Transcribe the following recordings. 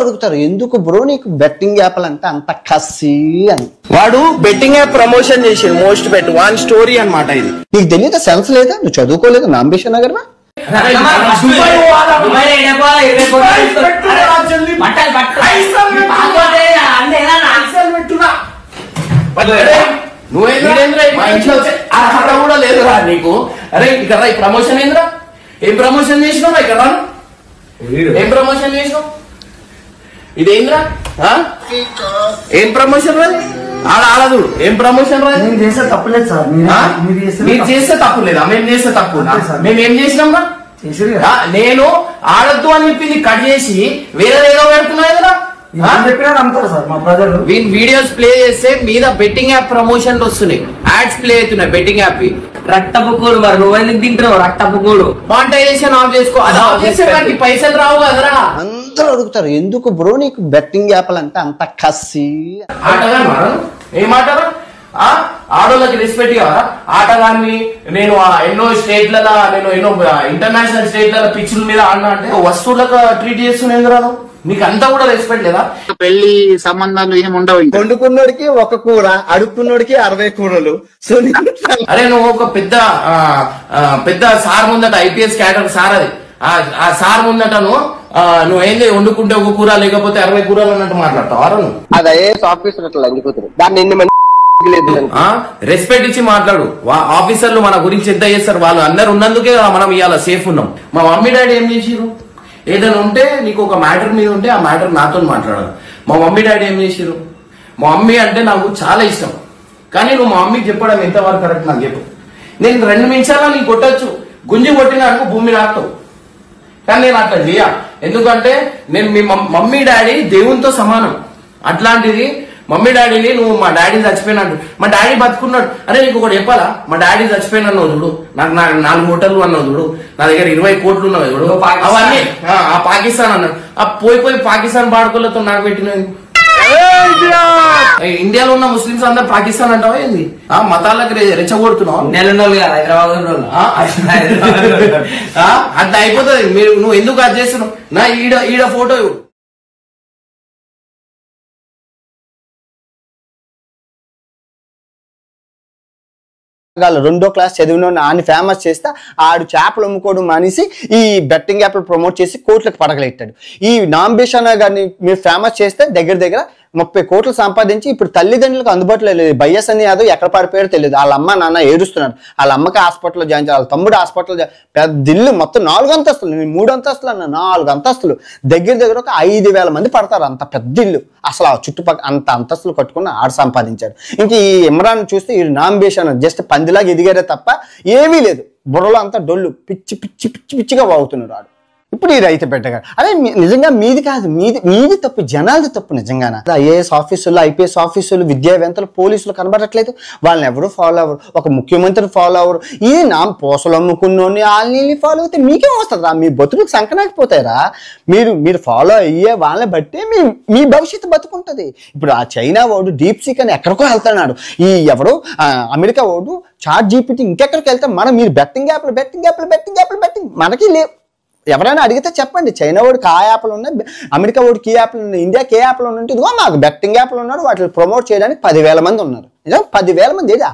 అడుగుతారు ఎందుకు బ్రో నీకు బెట్టింగ్ యాప్లు అంటే అంత కసి అని. వాడు బెట్టింగ్ యాప్ ప్రమోషన్ చేసి మోస్ట్ బెట్ వన్ స్టోరీ అన్నమాట. ఇది నీకు తెలియదు, సెన్స్ లేదా, నువ్వు చదువుకోలేదు నాంబేషన్ నగర్ మా అర్హత కూడా లేదురా నీకు. అరే ఇక్కడ ఈ ప్రమోషన్ ఏంద్రా? ఏం ప్రమోషన్ చేసినావు ఇక్కడ? ఏం ప్రమోషన్ చేసినావు? ఇదేంద్రా? ఏం ప్రమోషన్ రాదు ఆడ ఆడదు. ఏం ప్రమోషన్ రాదు? మీరు చేస్తే తప్పులేదు సార్. మీరు చేస్తే తప్పు లేదా? మేము చేస్తే తప్పు. మేము ఏం చేసినాం? నేను ఆడద్దు అని చెప్పింది కట్ చేసి వేరే ఏదో పెడుతున్నాయి కదా. వీడియోస్ ప్లే చేస్తే మీద బెట్టింగ్ యాప్ ప్రమోషన్ వస్తున్నాయి, యాడ్స్ ప్లే అవుతున్నాయి బెట్టింగ్ యాప్. రక్తపుకోడు మరి నువ్వెందుకు తింటావు? రక్తపుకోడు మానిటైజేషన్ ఆఫ్ చేసుకో. అది ఆఫ్ చేస్తే వాటికి పైసలు రావు కదరా. అందరూ అడుగుతారు ఎందుకు బ్రో నీకు బెట్టింగ్ యాప్లు అంటే అంత కసి. ఏం ఆటరా? ఆడోళ్ళకి రెస్పెక్ట్ కావాలా? ఆటగాన్ని నేను ఎన్నో స్టేట్లలో నేను ఎన్నో ఇంటర్నేషనల్ స్టేట్లలో పిచ్చుల మీద ఆడినా అంటే వస్తువులకు ట్రీట్ చేస్తున్నాయి రాదు. నీకు అంతా కూడా రెస్పెక్ట్ లేదా? పెళ్లి సంబంధాలు ఏమి ఉండవు. వండుకున్నోడికి ఒక కూర, అడుక్కున్నోడికి 60 కూరలు. సో అరే నువ్వు ఒక పెద్ద సార్ ముందట, ఐపీఎస్ క్యాడర్ సార్ అది. ఆ సార్ ముందట నువ్వు ఏంది వండుకుంటే ఒక కూర లేకపోతే 60 కూరలు అన్నట్టు మాట్లాడతావు. అది ఐఏఎస్ ఆఫీసర్ అట్లా లంగిపోతుంది. దాన్ని ఎన్ని మంది రెస్పెక్ట్ ఇచ్చి మాట్లాడు. ఆఫీసర్లు మన గురించి ఎంత చేస్తారు? వాళ్ళు అందరు ఉన్నందుకే మనం ఇవాళ సేఫ్ ఉన్నాం. మా మమ్మీ డాడీ ఏం చేసిరు? ఏదైనా ఉంటే నీకు ఒక మ్యాటర్ మీద ఉంటే ఆ మ్యాటర్ నాతో మాట్లాడాలి. మా మమ్మీ డాడీ ఏం చేసిరు? మా మమ్మీ అంటే నాకు చాలా ఇష్టం, కానీ నువ్వు మా మమ్మీకి చెప్పడం ఎంతవరకు కరెక్ట్ నాకు చెప్పు. నేను 2 నిమిషాల్లో నీకు కొట్టచ్చు, గుంజి కొట్టినా అనుకో భూమి నాకుతావు, కానీ నేను అట్లా చేయ. ఎందుకంటే నేను మీ మమ్మీ డాడీ దేవునితో సమానం. అట్లాంటిది మమ్మీ డాడీని నువ్వు మా డాడీ చచ్చిపోయినాడు, మా డాడీ బతుకున్నాడు. అరే నీకు ఒకటి చెప్పాలా? మా డాడీ చచ్చిపోయినా అన్నావు చూడు, నాకు 4 హోటళ్ళు అన్నావు చూడు, నా దగ్గర 20 కోట్లు ఉన్నావు చూడు, అవన్నీ ఆ పాకిస్తాన్ అన్నాడు. ఆ పోయి పాకిస్తాన్ బాడుకోలతో నాకు పెట్టినది. ఇండియాలో ఉన్న ముస్లింస్ అందరు పాకిస్తాన్ అంటావా ఏంది? మతాలకు రెచ్చగొడుతున్నావు. అంత అయిపోతుంది. నువ్వు ఎందుకు అది చేస్తున్నావు? నా ఈడ ఫోటో రెండో క్లాస్ చదివిన ఆని ఫేమస్ చేస్తే ఆడు చేపలు అమ్ముకోవడం మానేసి ఈ బెట్టింగ్ యాప్లు ప్రమోట్ చేసి కోట్లకు పడగలెట్టాడు. ఈ నాంబేషన్ గారిని మీరు ఫేమస్ చేస్తే దగ్గర 30 కోట్లు సంపాదించి ఇప్పుడు తల్లిదండ్రులకు అందుబాటులో లేదు. బైఎస్ఎన్ యాదవ్ ఎక్కడ పడిపోయారో తెలియదు. వాళ్ళ అమ్మ నాన్న ఏడుస్తున్నాడు. వాళ్ళ అమ్మకి హాస్పిటల్లో జాయిన్ చేయాలి, వాళ్ళ తమ్ముడు హాస్పిటల్లో పెద్ద ఇల్లు, మొత్తం 4 అంతస్తులు. నేను 3 అంతస్తులు అన్నా, 4 అంతస్తులు. దగ్గర ఒక 5,000 మంది పడతారు. అంత పెద్ద ఇల్లు. అసలు ఆ చుట్టుపక్కల అంత అంతస్తులు కట్టుకుని ఆడు సంపాదించాడు. ఇంక ఈ ఇమ్రాన్ చూస్తే ఈ నాంబేషన్ జస్ట్ పందిలాగా ఎదిగారే తప్ప ఏమీ లేదు. బుర్రలో అంతా డొల్లు పిచ్చిగా వాగుతున్నాడు ఆడు. ఇప్పుడు ఈ రైతు పెట్టగా అదే నిజంగా మీది కాదు, మీది తప్పు, జనాలది తప్పు. నిజంగానే ఐఏఎస్ ఆఫీసులు, ఐపీఎస్ ఆఫీసులు, విద్యావేత్తలు, పోలీసులు కనబడట్లేదు. వాళ్ళని ఎవరు ఫాలో అవ్వరు. ఒక ముఖ్యమంత్రిని ఫాలో అవ్వరు. ఇది నా పోసలు అమ్ముకున్నోని వాళ్ళని ఫాలో అయితే మీకేం వస్తుందా? మీ బతుకులకు సంకనాకపోతారా? మీరు ఫాలో అయ్యే వాళ్ళని బట్టే మీ భవిష్యత్తు బతుకుంటుంది. ఇప్పుడు ఆ చైనా వాడు డీప్ సీక్ అని ఎక్కడికో వెళ్తున్నాడు. ఈ ఎవరు అమెరికా వాడు చాట్ జీపీటీ ఇంకెక్కడికి వెళ్తాం. మీరు బెట్టింగ్ యాప్లు మనకి లేవు. ఎవరైనా అడిగితే చెప్పండి. చైనా వాడికి ఆ యాప్లు ఉన్నాయి, అమెరికా వాడికి ఈ యాప్లు ఉన్నాయి, ఇండియాకి ఏ యాప్లు ఉన్నాయి. ఇదిగో మాకు బెట్టింగ్ యాప్లు ఉన్నారు. వాటిని ప్రమోట్ చేయడానికి 10,000 మంది ఉన్నారు. నిజం 10,000 మంది ఏదా?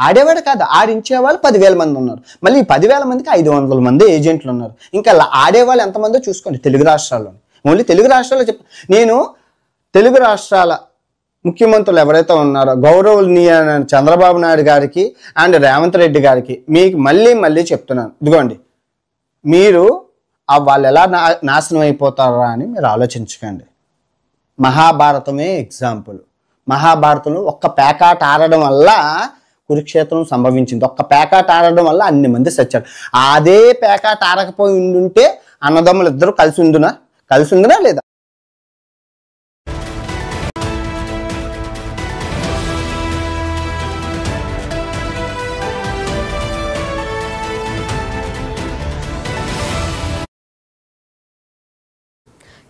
ఆడేవాడు కాదు, ఆడించేవాళ్ళు 10,000 మంది ఉన్నారు. మళ్ళీ ఈ 10,000 మందికి 500 మంది ఏజెంట్లు ఉన్నారు. ఇంకా ఆడేవాళ్ళు ఎంతమందో చూసుకోండి తెలుగు రాష్ట్రాల్లో. ఓన్లీ తెలుగు రాష్ట్రాల్లో నేను తెలుగు రాష్ట్రాల ముఖ్యమంత్రులు ఎవరైతే ఉన్నారో గౌరవనీయ చంద్రబాబు నాయుడు గారికి అండ్ రేవంత్ రెడ్డి గారికి మీకు మళ్ళీ చెప్తున్నాను. ఇదిగోండి, మీరు వాళ్ళు ఎలా నాశనం అయిపోతారా అని మీరు ఆలోచించకండి. మహాభారతమే ఎగ్జాంపుల్. మహాభారతంలో ఒక్క పేకాట ఆడడం వల్ల కురుక్షేత్రం సంభవించింది. ఒక్క పేకాట ఆడడం వల్ల అన్ని మంది చచ్చారు. అదే పేకాట ఆడకపోయి ఉండుంటే అన్నదమ్ములు ఇద్దరు కలిసి ఉందినా లేదా?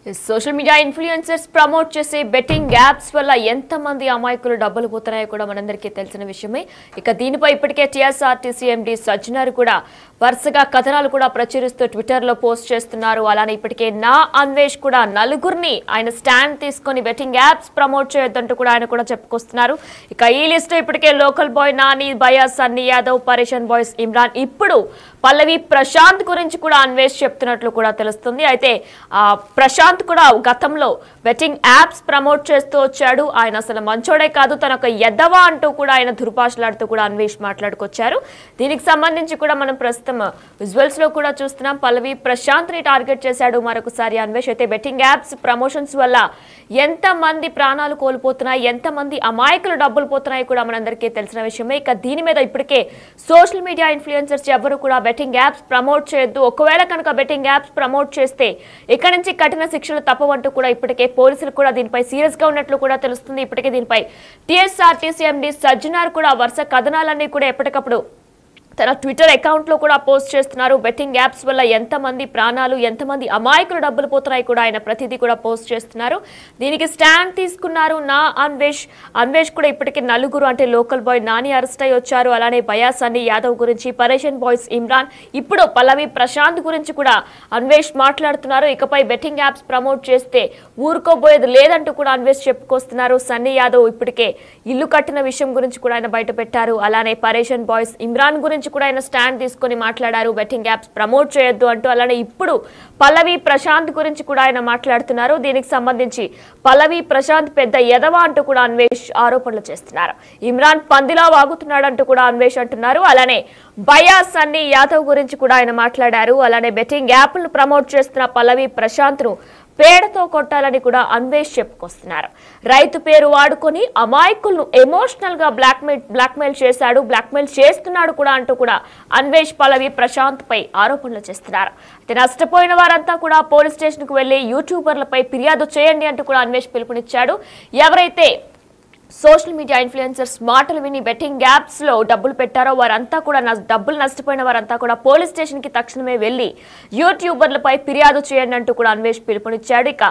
సోషల్ మీడియా ఇన్ఫ్లుయెన్సర్స్ ప్రమోట్ చేసే బెట్టింగ్ యాప్స్ వల్ల ఎంతమంది అమాయకులు డబ్బులు పోతున్నాయో కూడా మనందరికీ తెలిసిన విషయమే. ఇక దీనిపై ఇప్పటికే టీఎస్ఆర్టీసీ ఎండీ సజ్జనార్ కూడా వరుసగా కథనాలు కూడా ప్రచురిస్తూ ట్విట్టర్లో పోస్ట్ చేస్తున్నారు. అలానే ఇప్పటికే నా అన్వేష్ కూడా నలుగురిని ఆయన స్టాండ్ తీసుకొని బెట్టింగ్ యాప్స్ ప్రమోట్ చేయొద్దంటూ కూడా ఆయన కూడా చెప్పుకొస్తున్నారు. ఇక ఈ లిస్ట్ ఇప్పటికే లోకల్ బాయ్ నాని, భయా, సన్నీ యాదవ్, పరేషన్ బాయ్స్ ఇమ్రాన్, ఇప్పుడు పల్లవి ప్రశాంత్ గురించి కూడా అన్వేష్ చెప్తున్నట్లు కూడా తెలుస్తుంది. అయితే ప్రశాంత్ కూడా గతంలో బెట్టింగ్ యాప్స్ ప్రమోట్ చేస్తూ వచ్చాడు. ఆయన అసలు మంచోడే కాదు, తన ఒక ఎద్దవా అంటూ కూడా ఆయన దుర్భాషలాడుతూ కూడా అన్వేష్ మాట్లాడుకొచ్చారు. దీనికి సంబంధించి కూడా మనం ప్రస్తుతం విజువల్స్ లో కూడా చూస్తున్నాం. పల్లవి ప్రశాంత్ ని టార్గెట్ చేశాడు మరొకసారి అన్వేష్. అయితే బెట్టింగ్ యాప్స్ ప్రమోషన్స్ వల్ల ఎంత మంది ప్రాణాలు కోల్పోతున్నాయి, ఎంత మంది అమాయకులు డబ్బులు పోతున్నాయి కూడా మనందరికీ తెలిసిన విషయమే. ఇక దీని మీద ఇప్పటికే సోషల్ మీడియా ఇన్ఫ్లుయెన్సర్స్ ఎవరు కూడా బెట్టింగ్ యాప్స్ ప్రమోట్ చేయొద్దు, ఒకవేళ కనుక బెట్టింగ్ యాప్స్ ప్రమోట్ చేస్తే ఇక్కడి నుంచి కఠిన శిక్షలు తప్పవంటూ కూడా ఇప్పటికే పోలీసులు కూడా దీనిపై సీరియస్ గా ఉన్నట్లు కూడా తెలుస్తుంది. ఇప్పటికే దీనిపై టీఎస్ఆర్టీసీ ఎండీ సజ్జనార్ కూడా వరుస కథనాలన్నీ కూడా ఎప్పటికప్పుడు తన ట్విట్టర్ అకౌంట్ లో కూడా పోస్ట్ చేస్తున్నారు. బెట్టింగ్ యాప్స్ వల్ల ఎంతమంది ప్రాణాలు, ఎంతమంది అమాయకులు డబ్బులు పోతున్నాయి కూడా ఆయన ప్రతిదీ కూడా పోస్ట్ చేస్తున్నారు. దీనికి స్టాండ్ తీసుకున్నారు నా అన్వేష్ కూడా ఇప్పటికే నలుగురు అంటే లోకల్ బాయ్ నాని అరెస్ట్ అయ్యి వచ్చారు. అలానే భయా, సన్నీ యాదవ్ గురించి, పరేషన్ బాయ్స్ ఇమ్రాన్, ఇప్పుడు పల్లవి ప్రశాంత్ గురించి కూడా అన్వేష్ మాట్లాడుతున్నారు. ఇకపై బెట్టింగ్ యాప్స్ ప్రమోట్ చేస్తే ఊరుకోబోయేది లేదంటూ కూడా అన్వేష్ చెప్పుకొస్తున్నారు. సన్నీ యాదవ్ ఇప్పటికే ఇల్లు కట్టిన విషయం గురించి కూడా ఆయన బయట పెట్టారు. అలానే పరేషన్ బాయ్స్ ఇమ్రాన్ గురించి కూడా ఆయన స్టాండ్ తీసుకొని మాట్లాడారు, బెట్టింగ్ యాప్స్ ప్రమోట్ చేయొద్దు అంటూ. అలానే ఇప్పుడు పల్లవి ప్రశాంత్ గురించి కూడా ఆయన మాట్లాడుతున్నారు. దీనికి సంబంధించి పల్లవి ప్రశాంత్ పెద్ద ఎదవా అంటూ కూడా అన్వేష్ ఆరోపణలు చేస్తున్నారు. ఇమ్రాన్ పందిలా వాగుతున్నాడు అంటూ కూడా అన్వేష్ అంటున్నారు. అలానే భయా, సన్నీ యాదవ్ గురించి కూడా ఆయన మాట్లాడారు. అలానే బెట్టింగ్ యాప్లను ప్రమోట్ చేస్తున్న పల్లవి ప్రశాంత్ ను పేడతో కొట్టాలని కూడా అన్వేష్ చెప్పుకొస్తున్నారు. రైతు పేరు వాడుకొని అమాయకులను ఎమోషనల్ గా బ్లాక్మెయిల్ చేశాడు, బ్లాక్మెయిల్ చేస్తున్నాడు కూడా అంటూ కూడా అన్వేష్ పల్లవి ప్రశాంత్ పై ఆరోపణలు చేస్తున్నారు. అయితే నష్టపోయిన వారంతా కూడా పోలీస్ స్టేషన్ కు వెళ్లి యూట్యూబర్లపై ఫిర్యాదు చేయండి అంటూ కూడా అన్వేష్ పిలుపునిచ్చాడు. ఎవరైతే సోషల్ మీడియా ఇన్ఫ్లుయెన్సర్స్ మాటలు విని బెట్టింగ్ యాప్స్ లో డబ్బులు పెట్టారో వారంతా కూడా డబ్బులు నష్టపోయిన వారంతా కూడా పోలీస్ స్టేషన్ కి తక్షణమే వెళ్లి యూట్యూబర్లపై ఫిర్యాదు చేయండి అంటూ కూడా అన్వేష్ పిలుపునిచ్చాడు. ఇక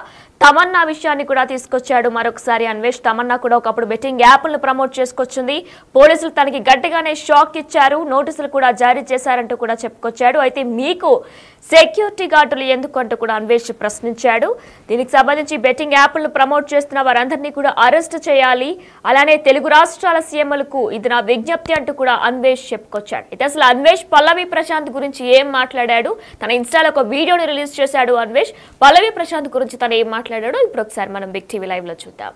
తమన్నా విషయాన్ని కూడా తీసుకొచ్చాడు మరొకసారి అన్వేష్. తమన్నా కూడా ఒకప్పుడు బెట్టింగ్ యాప్లను ప్రమోట్ చేసుకొచ్చింది. పోలీసులు తనకి గట్టిగానే షాక్ ఇచ్చారు, నోటీసులు కూడా జారీ చేశారంటూ కూడా చెప్పుకొచ్చాడు. అయితే మీకు సెక్యూరిటీ గార్డులు ఎందుకు అంటూ కూడా అన్వేష్ ప్రశ్నించాడు. దీనికి సంబంధించి బెట్టింగ్ యాప్లను ప్రమోట్ చేస్తున్న వారందరినీ కూడా అరెస్ట్ చేయాలి, అలానే తెలుగు రాష్ట్రాల సీఎంలకు ఇది నా విజ్ఞప్తి అంటూ కూడా అన్వేష్ చెప్పుకొచ్చాడు. అయితే అసలు అన్వేష్ పల్లవి ప్రశాంత్ గురించి ఏం మాట్లాడాడు, తన ఇన్స్టాలో ఒక వీడియోని రిలీజ్ చేశాడు అన్వేష్. పల్లవి ప్రశాంత్ గురించి తను ఏం మాట్లాడాడో ఇప్పుడు ఒకసారి మనం బిగ్ టీవీ లైవ్ లో చూద్దాం.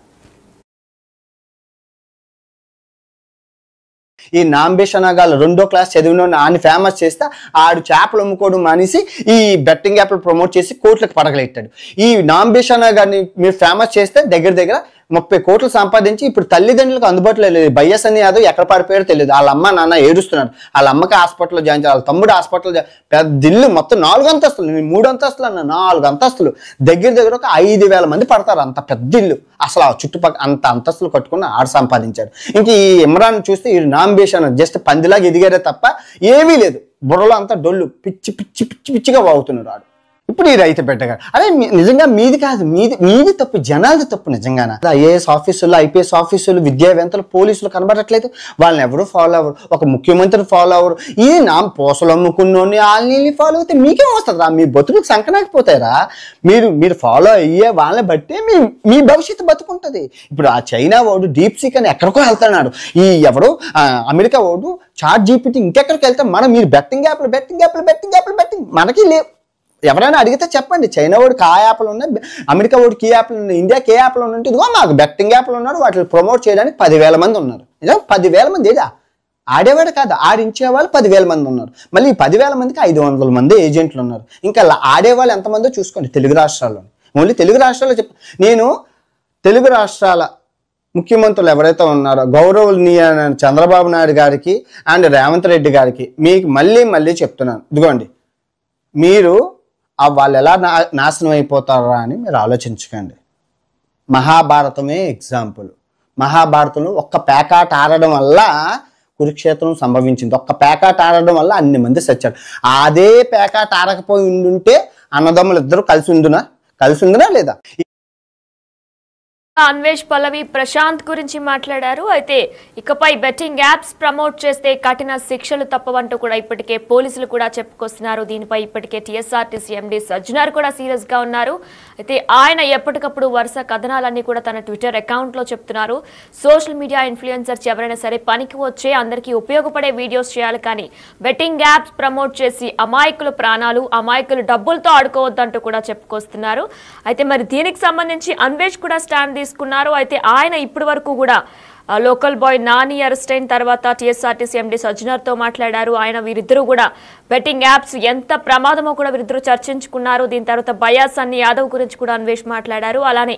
ఈ నాంబేషనగాళ్ళు 2వ క్లాస్ చదివిన ఆయన ఫేమస్ చేస్తే ఆడు చేపలు అమ్ముకోవడం మానేసి ఈ బెట్టింగ్ యాప్లు ప్రమోట్ చేసి కోట్లకు పడగలెట్టాడు. ఈ నాంబేషనగారిని మీరు ఫేమస్ చేస్తే దగ్గర 30 కోట్లు సంపాదించి ఇప్పుడు తల్లిదండ్రులకు అందుబాటులో లేదు. భయ్యా, సన్నీ యాదవ్ ఎక్కడ పడిపోయారో తెలియదు. వాళ్ళ అమ్మ నాన్న ఏడుస్తున్నారు. వాళ్ళ అమ్మకి హాస్పిటల్లో జాయిన్ చేయాలి, వాళ్ళ తమ్ముడు హాస్పిటల్లో పెద్ద ఇల్లు మొత్తం 4 అంతస్తులు, నేను 3 అంతస్తులు అన్న 4 అంతస్తులు, దగ్గర ఒక 5,000 మంది పడతారు. అంత పెద్ద ఇల్లు, అసలు ఆ చుట్టుపక్కల అంత అంతస్తులు కట్టుకుని ఆడు సంపాదించాడు. ఇంక ఈ ఇమ్రాన్ చూస్తే ఈ నాంబేషన్ జస్ట్ పందిలాగా ఎదిగారే తప్ప ఏమీ లేదు. బుర్రలో అంతా డొల్లు పిచ్చిగా వాగుతున్నాడు ఆడు. ఇప్పుడు ఈ రైతు పెట్టగాడు. అదే నిజంగా మీది కాదు, మీది తప్పు, జనాలది తప్పు. నిజంగానే ఐఏఎస్ ఆఫీసులు, ఐపీఎస్ ఆఫీసులు, విద్యావేత్తలు, పోలీసులు కనబడట్లేదు. వాళ్ళని ఎవరు ఫాలో అవ్వరు, ఒక ముఖ్యమంత్రిని ఫాలో అవ్వరు. ఈ నా పోసలు అమ్ముకున్నోని వాళ్ళని ఫాలో అయితే మీకేం వస్తుందా? మీ బతుకులకు సంకనాకపోతారా? మీరు ఫాలో అయ్యే వాళ్ళని బట్టి మీ భవిష్యత్తు బతుకుంటుంది. ఇప్పుడు ఆ చైనా వాడు డీప్ సీక్ అని ఎక్కడికో వెళ్తున్నాడు. ఈ ఎవరు అమెరికా వాడు చాట్ జీపీటీ ఇంకెక్కడికి వెళ్తాం. మీరు బెట్టింగ్ యాప్లు మనకి లేవు. ఎవరైనా అడిగితే చెప్పండి, చైనా వాడికి ఆ యాప్లు ఉన్నాయి, అమెరికా వాడికి ఈ యాప్లు ఉన్నాయి, ఇండియాకి ఏ యాప్లు ఉన్నట్టు ఇదిగో మాకు బెట్టింగ్ యాప్లు ఉన్నారు. వాటిని ప్రమోట్ చేయడానికి 10,000 మంది ఉన్నారు. నిజం 10,000 మంది ఏదా ఆడేవాడు కాదు, ఆడించేవాళ్ళు 10,000 మంది ఉన్నారు. మళ్ళీ ఈ 10,000 మందికి 500 మంది ఏజెంట్లు ఉన్నారు. ఇంకా ఆడేవాళ్ళు ఎంతమందో చూసుకోండి తెలుగు రాష్ట్రాల్లో. ఓన్లీ తెలుగు రాష్ట్రాల్లో నేను తెలుగు రాష్ట్రాల ముఖ్యమంత్రులు ఎవరైతే ఉన్నారో గౌరవనీయ చంద్రబాబు నాయుడు గారికి అండ్ రేవంత్ రెడ్డి గారికి మీకు మళ్ళీ చెప్తున్నాను, ఇదిగోండి మీరు వాళ్ళు ఎలా నాశనం అయిపోతారా అని మీరు ఆలోచించకండి. మహాభారతమే ఎగ్జాంపుల్. మహాభారతంలో ఒక్క పేకాట ఆడడం వల్ల కురుక్షేత్రం సంభవించింది. ఒక్క పేకాట ఆడడం వల్ల అన్ని మంది చచ్చారు. అదే పేకాట ఆడకపోయి ఉండుంటే అన్నదమ్ములు ఇద్దరు కలిసి ఉండునా? కలిసి ఉందా లేదా? అన్వేష్ పల్లవి ప్రశాంత్ గురించి మాట్లాడారు. అయితే ఇకపై బెట్టింగ్ యాప్స్ ప్రమోట్ చేస్తే కఠిన శిక్షలు తప్పవంటూ కూడా ఇప్పటికే పోలీసులు కూడా చెప్పుకొస్తున్నారు. దీనిపై ఇప్పటికే టీఎస్ఆర్టీసీ ఎండీ సజ్జనార్ కూడా సీరియస్ గా ఉన్నారు. అయితే ఆయన ఎప్పటికప్పుడు వరుస కథనాలన్నీ కూడా తన ట్విట్టర్ అకౌంట్ లో చెప్తున్నారు. సోషల్ మీడియా ఇన్ఫ్లుయెన్సర్స్ ఎవరైనా సరే పనికి వచ్చే అందరికీ ఉపయోగపడే వీడియోస్ చేయాలి, కానీ బెట్టింగ్ యాప్స్ ప్రమోట్ చేసి అమాయకుల ప్రాణాలు అమాయకులు డబ్బులతో ఆడుకోవద్దంటూ కూడా చెప్పుకొస్తున్నారు. అయితే మరి దీనికి సంబంధించి అన్వేష్ కూడా స్టాండ్ తీసుకున్నారు. అయితే ఆయన ఇప్పటి వరకు కూడా లోకల్ బాయ్ నాని అరెస్ట్ అయిన తర్వాత టీఎస్ఆర్టీసీ ఎండీ సజ్జనార్ తో మాట్లాడారు. ఆయన వీరిద్దరూ కూడా బెట్టింగ్ యాప్స్ ఎంత ప్రమాదమో కూడా వీరిద్దరూ చర్చించుకున్నారు. దీని తర్వాత బయాస్ అన్ని యాదవ్ గురించి కూడా అన్వేష్ మాట్లాడారు. అలానే